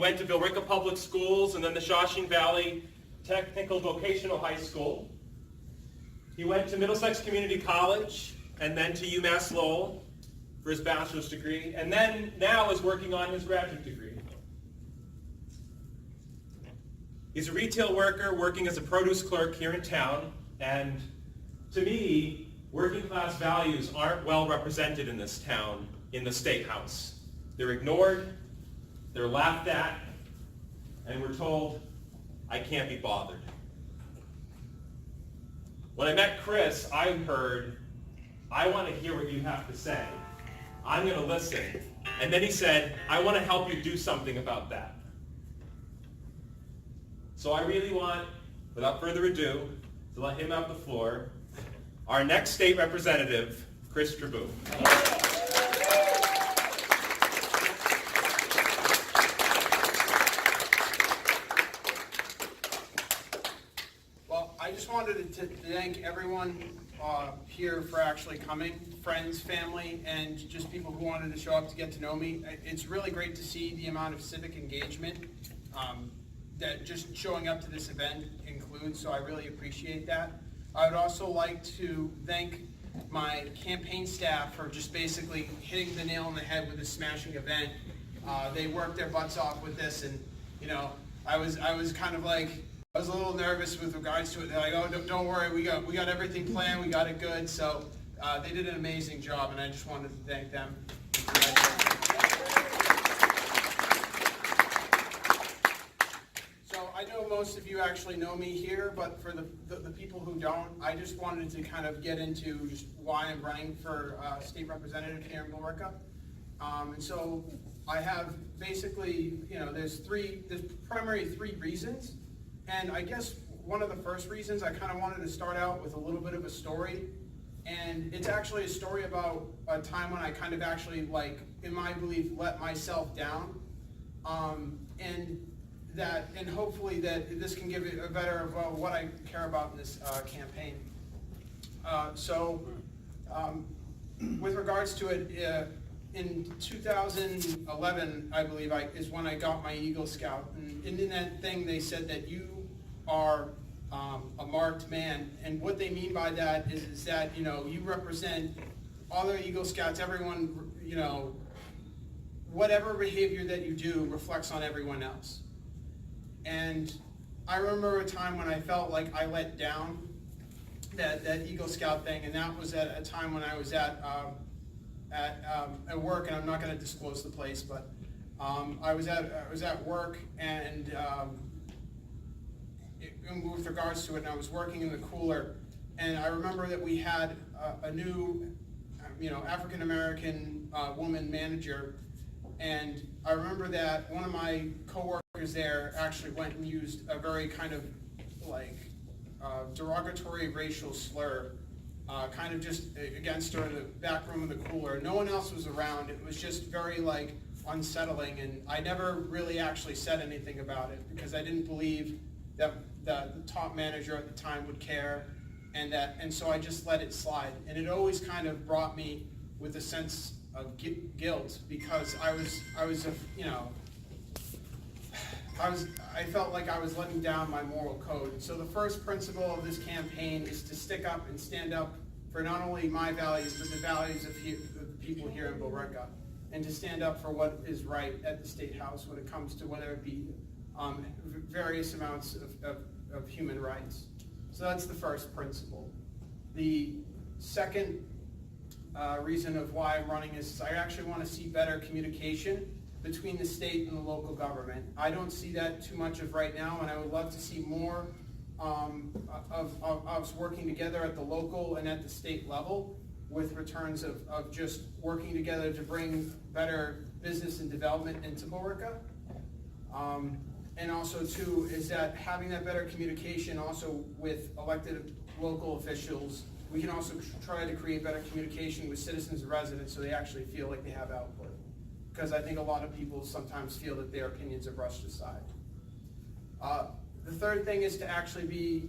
went to Billerica Public Schools and then the Shawshing Valley Technical Vocational High School. He went to Middlesex Community College and then to UMass Lowell for his bachelor's degree, and then now is working on his graduate degree. He's a retail worker working as a produce clerk here in town, and to me, working class values aren't well represented in this town, in the State House. They're ignored, they're laughed at, and we're told, I can't be bothered. When I met Chris, I heard, I want to hear what you have to say. I'm going to listen. And then he said, I want to help you do something about that. So I really want, without further ado, to let him have the floor. Our next state representative, Chris Tribou. Well, I just wanted to thank everyone here for actually coming, friends, family, and just people who wanted to show up to get to know me. It's really great to see the amount of civic engagement that just showing up to this event includes, so I really appreciate that. I would also like to thank my campaign staff for just basically hitting the nail on the head with this smashing event. They worked their butts off with this, and you know, I was kind of like, I was a little nervous with regards to it. They're like, oh, don't worry, we got everything planned, we got it good. So they did an amazing job, and I just wanted to thank them. I know most of you actually know me here, but for the people who don't, I just wanted to kind of get into just why I'm running for state representative here in Billerica. And so I have basically, you know, there's primarily three reasons. And I guess one of the first reasons, I kind of wanted to start out with a little bit of a story. And it's actually a story about a time when I kind of actually, like, in my belief, let myself down. And hopefully that this can give you a better of what I care about in this campaign. With regards to it, in 2011, I believe, is when I got my Eagle Scout. And in that thing, they said that you are a marked man. And what they mean by that is that, you know, you represent other Eagle Scouts, everyone, you know, whatever behavior that you do reflects on everyone else. And I remember a time when I felt like I let down that Eagle Scout thing, and that was at a time when I was at work, and I'm not going to disclose the place, but I was at work, and with regards to it, and I was working in the cooler, and I remember that we had a new, you know, African American woman manager. And I remember that one of my coworkers there actually went and used a very kind of like derogatory racial slur, kind of just against her in the back room of the cooler. No one else was around. It was just very like unsettling, and I never really actually said anything about it because I didn't believe that the top manager at the time would care, and so I just let it slide. And it always kind of brought me with a sense of guilt because I felt like I was letting down my moral code. So the first principle of this campaign is to stick up and stand up for not only my values, but the values of the people here in Billerica, and to stand up for what is right at the State House when it comes to whether it be various amounts of human rights. So that's the first principle. The second reason of why I'm running is I actually want to see better communication between the state and the local government. I don't see that too much of right now, and I would love to see more of us working together at the local and at the state level with returns of just working together to bring better business and development into Billerica. And also too is that having that better communication also with elected local officials, we can also try to create better communication with citizens and residents so they actually feel like they have output. Because I think a lot of people sometimes feel that their opinions are brushed aside. The third thing is to actually be,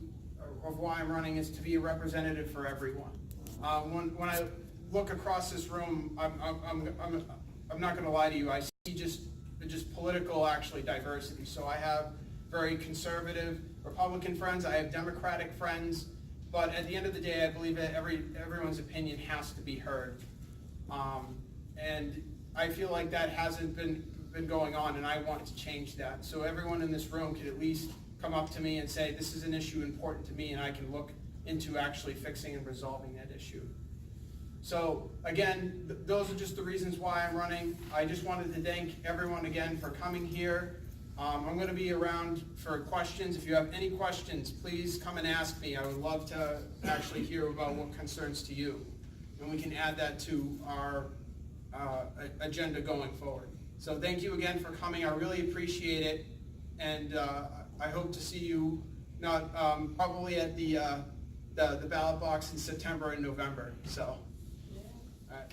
of why I'm running, is to be a representative for everyone. When I look across this room, I'm not going to lie to you, I see just just political actually diversity. So I have very conservative Republican friends, I have Democratic friends, but at the end of the day, I believe that everyone's opinion has to be heard. And I feel like that hasn't been going on, and I want to change that. So everyone in this room could at least come up to me and say, this is an issue important to me, and I can look into actually fixing and resolving that issue. So again, those are just the reasons why I'm running. I just wanted to thank everyone again for coming here. I'm going to be around for questions. If you have any questions, please come and ask me. I would love to actually hear about what concerns to you. And we can add that to our agenda going forward. So thank you again for coming. I really appreciate it. And I hope to see you not probably at the ballot box in September and November. So, all right.